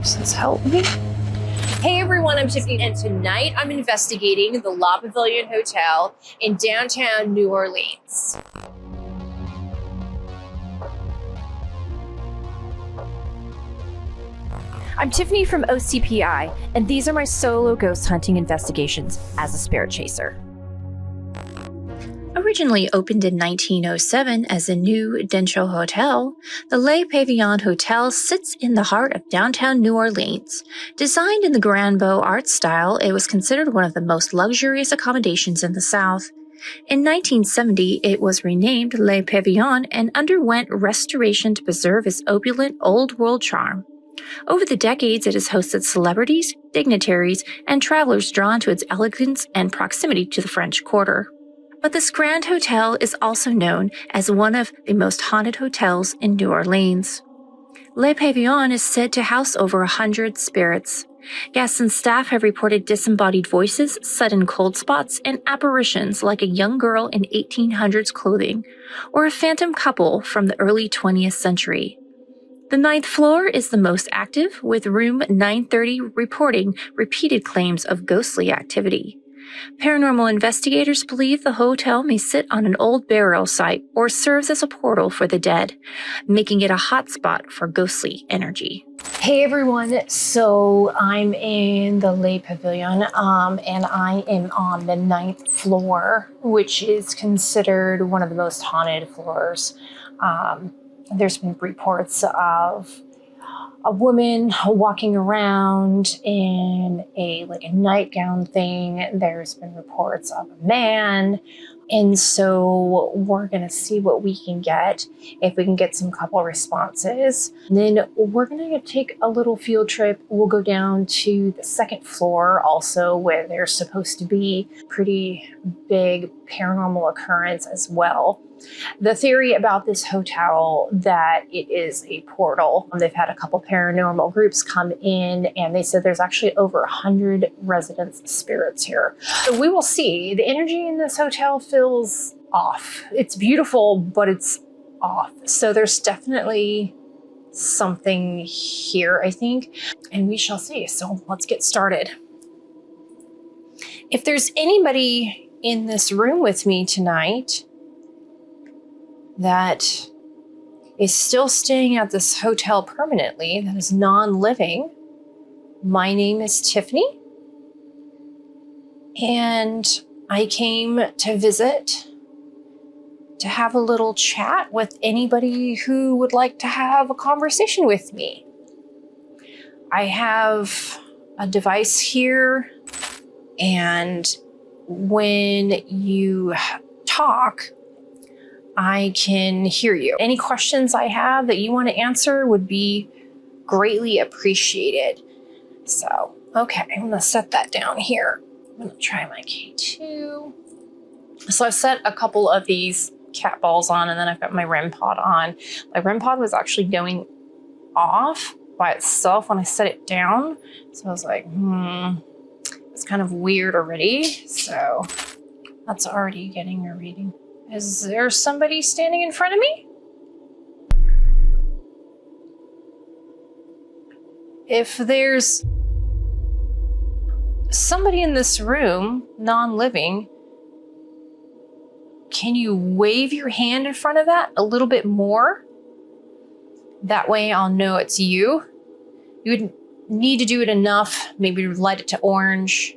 Says help me. Hey everyone, I'm Tiffany, and tonight I'm investigating the Pavilion Hotel in downtown New Orleans. I'm Tiffany from OCPI, and these are my solo ghost hunting investigations as a spirit chaser. Originally opened in 1907 as a new Dencho hotel, the Pavillon Hotel sits in the heart of downtown New Orleans. Designed in the Grand Beau art style, it was considered one of the most luxurious accommodations in the South. In 1970, it was renamed Le Pavillon and underwent restoration to preserve its opulent old-world charm. Over the decades, it has hosted celebrities, dignitaries, and travelers drawn to its elegance and proximity to the French Quarter. But this grand hotel is also known as one of the most haunted hotels in New Orleans. Le Pavillon is said to house over 100 spirits. Guests and staff have reported disembodied voices, sudden cold spots, and apparitions like a young girl in 1800s clothing, or a phantom couple from the early 20th century. The 9th floor is the most active, with room 930 reporting repeated claims of ghostly activity. Paranormal investigators believe the hotel may sit on an old burial site or serves as a portal for the dead, making it a hotspot for ghostly energy. Hey everyone, so I'm in the Le Pavilion, and I am on the 9th floor, which is considered one of the most haunted floors. There's been reports of a woman walking around in a nightgown thing. There's been reports of a man. And so we're going to see what we can get, if we can get some couple responses. And then we're going to take a little field trip. We'll go down to the 2nd floor also, where there's supposed to be pretty big paranormal occurrence as well. The theory about this hotel that it is a portal. They've had a couple paranormal groups come in, and they said there's actually over 100 residents' spirits here. So we will see. The energy in this hotel feels off. It's beautiful, but it's off. So there's definitely something here, I think, and we shall see. So let's get started. If there's anybody in this room with me tonight that is still staying at this hotel permanently, that is non-living, my name is Tiffany, and I came to visit to have a little chat with anybody who would like to have a conversation with me. I have a device here, and when you talk, I can hear you. Any questions I have that you want to answer would be greatly appreciated. So, okay, I'm going to set that down here. I'm going to try my K2. So I've set a couple of these cat balls on, and then I've got my REM pod on. My REM pod was actually going off by itself when I set it down. So I was like, it's kind of weird already. So that's already getting a reading. Is there somebody standing in front of me? If there's somebody in this room, non-living, can you wave your hand in front of that a little bit more? That way I'll know it's you. You would need to do it enough, maybe light it to orange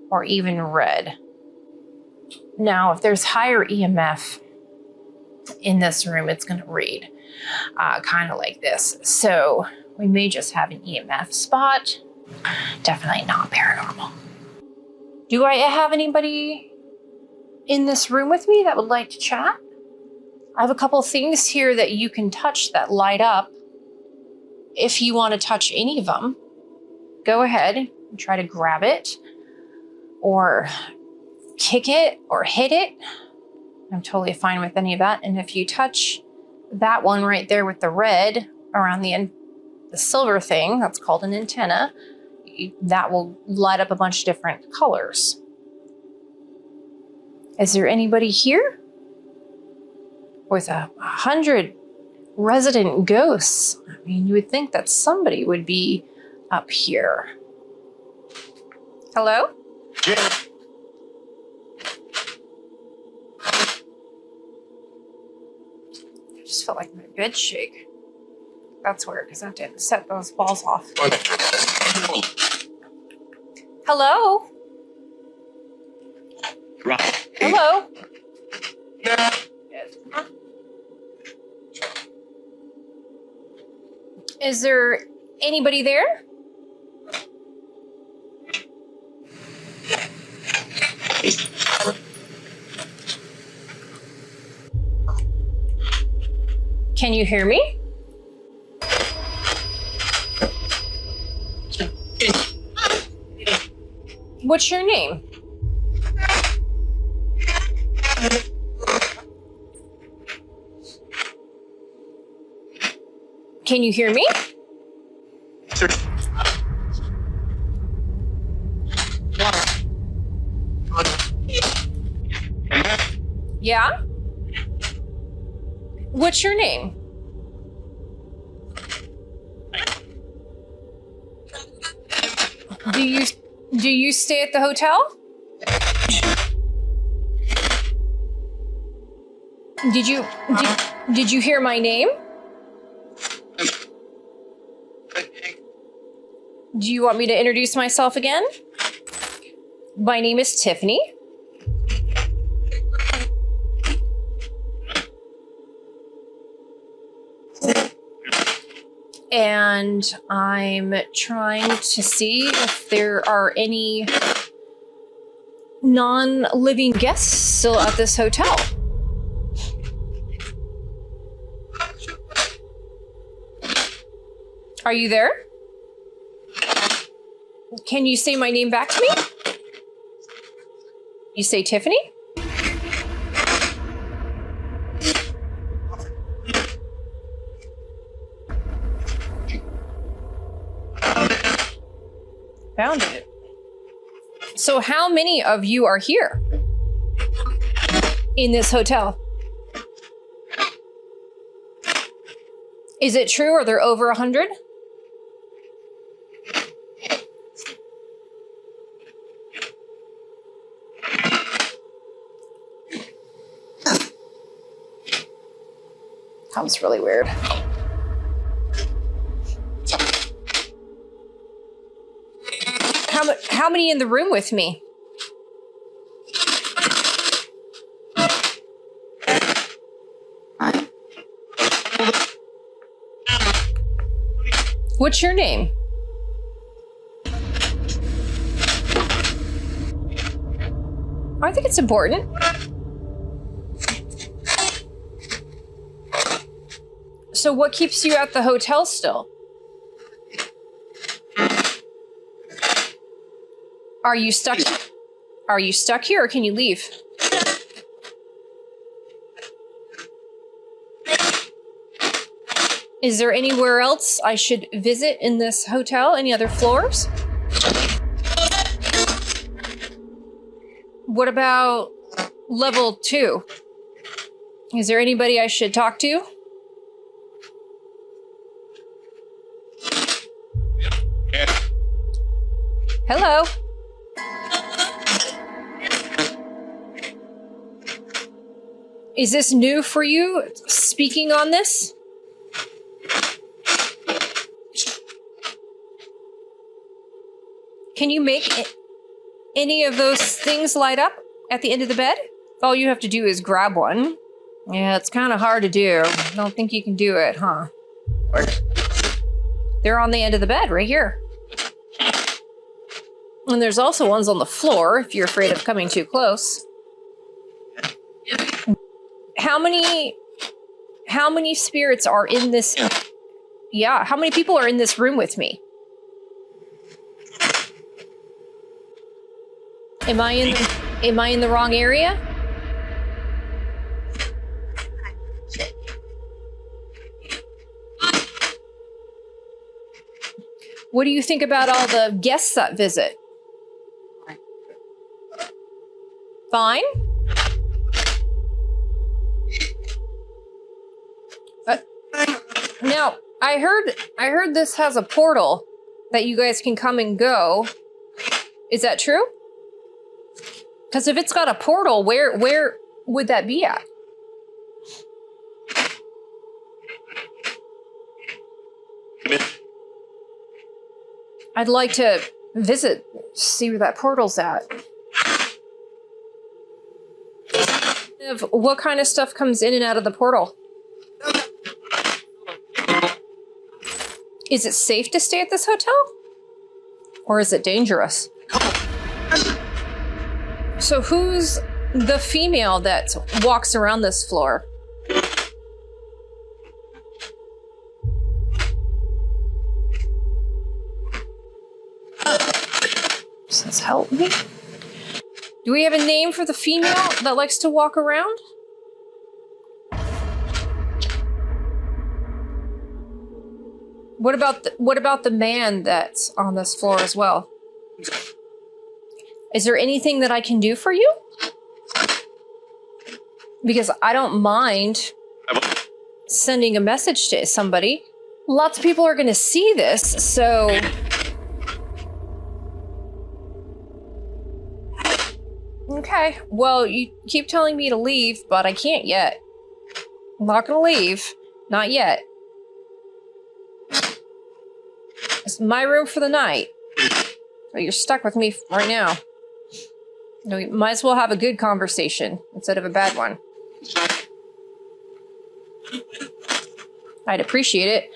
or even red. Now, if there's higher EMF in this room, it's going to read kind of like this. So we may just have an EMF spot. Definitely not paranormal. Do I have anybody in this room with me that would like to chat? I have a couple of things here that you can touch that light up. If you want to touch any of them, go ahead and try to grab it or kick it or hit it. I'm totally fine with any of that. And if you touch that one right there with the red around the end, the silver thing, that's called an antenna, that will light up a bunch of different colors. Is there anybody here with 100 resident ghosts? I mean, you would think that somebody would be up here. Hello? I just felt like my bed shake. That's weird because I didn't set those balls off. Hello? Hello? Is there anybody there? Can you hear me? What's your name? Can you hear me? Yeah? What's your name? Do you stay at the hotel? Did you hear my name? Do you want me to introduce myself again? My name is Tiffany. And I'm trying to see if there are any non-living guests still at this hotel. Are you there? Can you say my name back to me? You say Tiffany? Found it. So how many of you are here in this hotel? Is it true? Are there over 100? That was really weird. How many in the room with me? What's your name? I think it's important. So what keeps you at the hotel still? Are you stuck? Are you stuck here or can you leave? Is there anywhere else I should visit in this hotel? Any other floors? What about level 2? Is there anybody I should talk to? Hello? Is this new for you, speaking on this? Can you make any of those things light up at the end of the bed? All you have to do is grab one. Yeah, it's kind of hard to do. I don't think you can do it, huh? They're on the end of the bed, right here. And there's also ones on the floor, if you're afraid of coming too close. How many spirits are in this? Yeah, how many people are in this room with me? Am I in the wrong area? What do you think about all the guests that visit? Fine? Now, I heard this has a portal that you guys can come and go. Is that true? Because if it's got a portal, where would that be at? I'd like to visit, see where that portal's at. What kind of stuff comes in and out of the portal? Is it safe to stay at this hotel? Or is it dangerous? So who's the female that walks around this floor? Says help me. Do we have a name for the female that likes to walk around? What about the man that's on this floor as well? Is there anything that I can do for you? Because I don't mind sending a message to somebody. Lots of people are going to see this, so... Okay, well, you keep telling me to leave, but I can't yet. I'm not gonna leave. Not yet. It's my room for the night. So you're stuck with me right now. We might as well have a good conversation instead of a bad one. I'd appreciate it.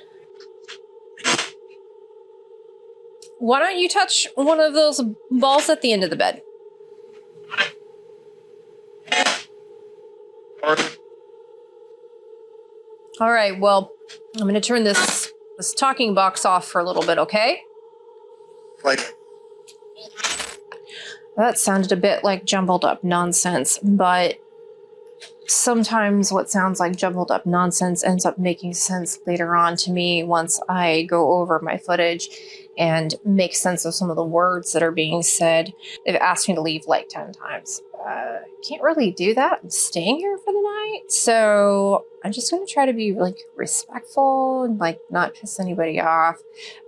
Why don't you touch one of those balls at the end of the bed? All right, well, I'm going to turn this talking box off for a little bit, okay? Like, that sounded a bit like jumbled up nonsense, but sometimes what sounds like jumbled up nonsense ends up making sense later on to me once I go over my footage and make sense of some of the words that are being said. They've asked me to leave like 10 times. Can't really do that. I'm staying here for the night. So I'm just going to try to be like respectful and like not piss anybody off.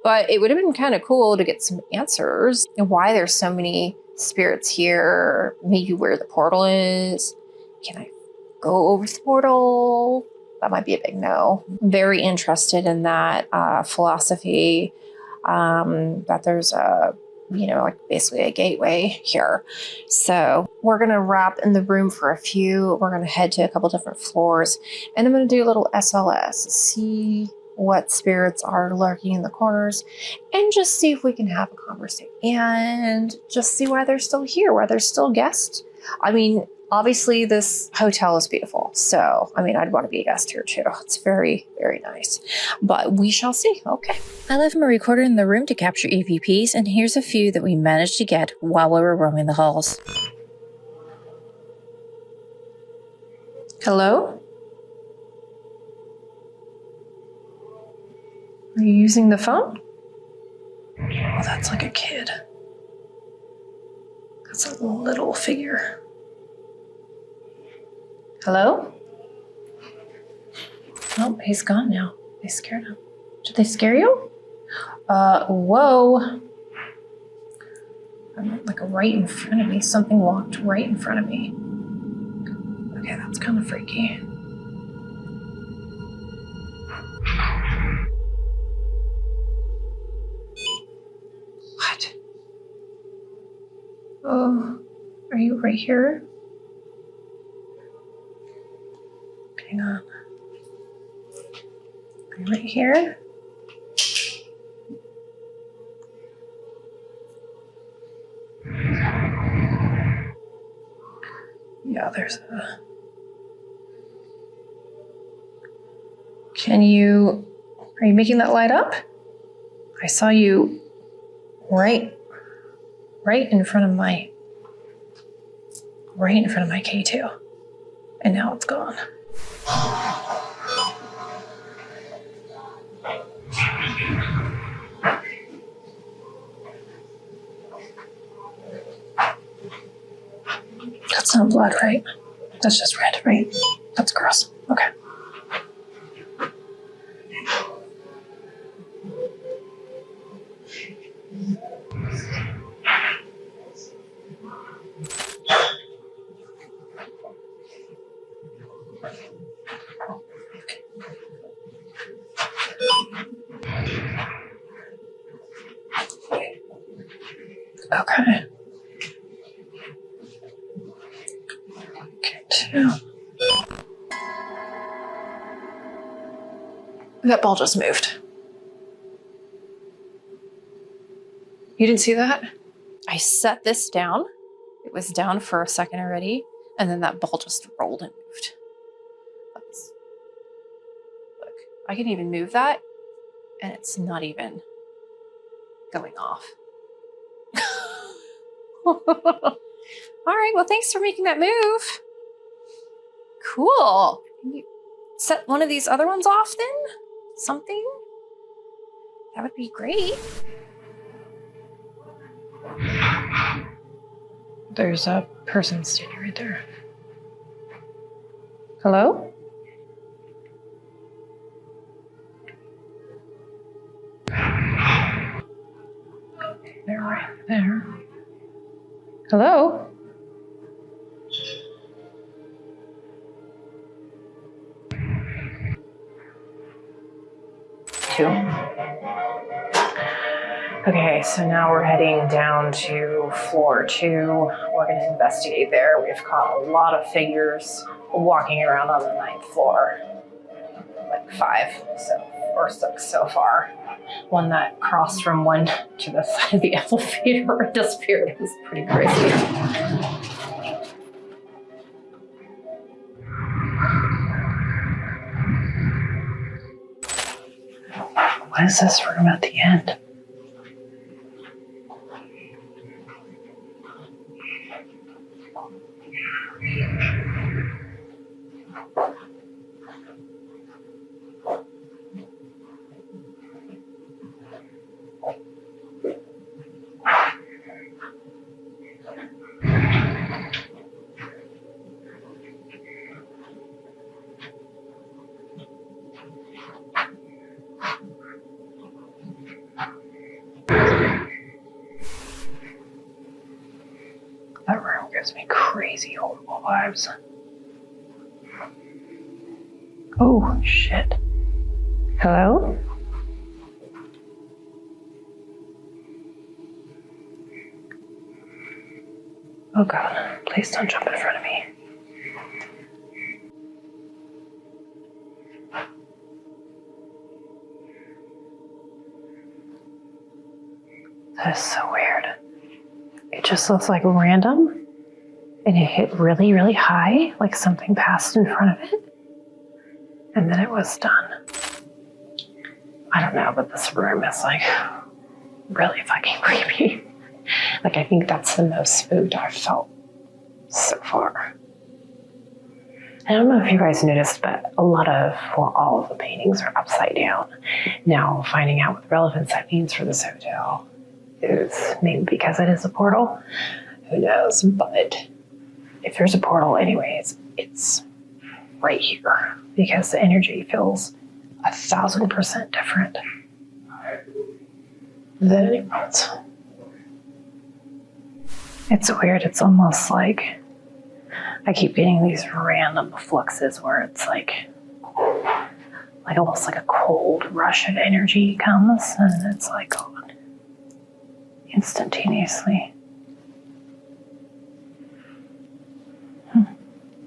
But it would have been kind of cool to get some answers and why there's so many spirits here, maybe where the portal is. Can I go over the portal? That might be a big no. Very interested in that philosophy, that there's a, you know, like basically a gateway here. So we're going to wrap in the room for a few. We're going to head to a couple different floors and I'm going to do a little SLS, see what spirits are lurking in the corners and just see if we can have a conversation and just see why they're still here, why they're still guests. I mean, obviously this hotel is beautiful. So, I mean, I'd want to be a guest here too. It's very, very nice, but we shall see. Okay. I left my recorder in the room to capture EVPs, and here's a few that we managed to get while we were roaming the halls. Hello? Are you using the phone? Oh, that's like a kid. That's a little figure. Hello? Oh, he's gone now. They scared him. Did they scare you? Whoa. I'm like right in front of me. Something walked right in front of me. Okay, that's kind of freaky. What? Oh, are you right here? Hang on. Are you right here? Yeah, there's a... Are you making that light up? I saw you right in front of my K2. And now it's gone. That's not blood, right? That's just red, right? That's gross. Okay. Okay. Okay, 2. That ball just moved. You didn't see that? I set this down. It was down for a second already, and then that ball just rolled and moved. Look, I can even move that, and it's not even going off. All right, well, thanks for making that move. Cool. Can you set one of these other ones off then? Something? That would be great. There's a person standing right there. Hello? They're right there. Hello? Okay, so now we're heading down to floor 2. We're going to investigate there. We've caught a lot of figures walking around on the 9th floor. Like 5 or 6 so far. One that crossed from one to the side of the elevator and disappeared. It was pretty crazy. What is this room at the end? That room gives me crazy horrible vibes. Oh, shit. Hello? Oh God, please don't jump in front of me. That is so weird. It just looks like random, and it hit really, really high, like something passed in front of it, and then it was done. I don't know, but this room is like really fucking creepy. Like, I think that's the most spooked I've felt so far. I don't know if you guys noticed, but all of the paintings are upside down. Now, finding out what relevance that means for this hotel is maybe because it is a portal. Who knows? But if there's a portal anyways, it's right here because the energy feels 1,000% different than anywhere else. It's weird. It's almost like I keep getting these random fluxes where it's like almost like a cold rush of energy comes and it's like gone instantaneously.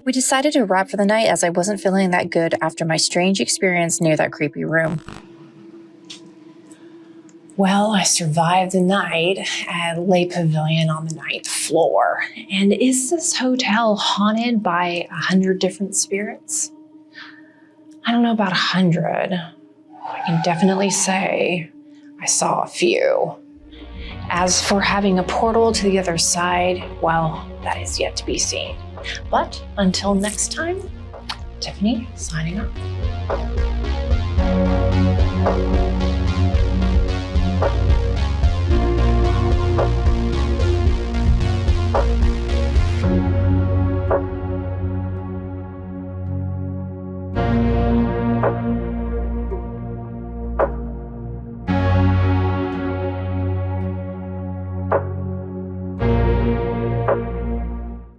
We decided to wrap for the night as I wasn't feeling that good after my strange experience near that creepy room. Well, I survived the night at Le Pavilion on the 9th floor. And is this hotel haunted by 100 different spirits? I don't know about 100. I can definitely say I saw a few. As for having a portal to the other side, well, that is yet to be seen. But until next time, Tiffany signing off.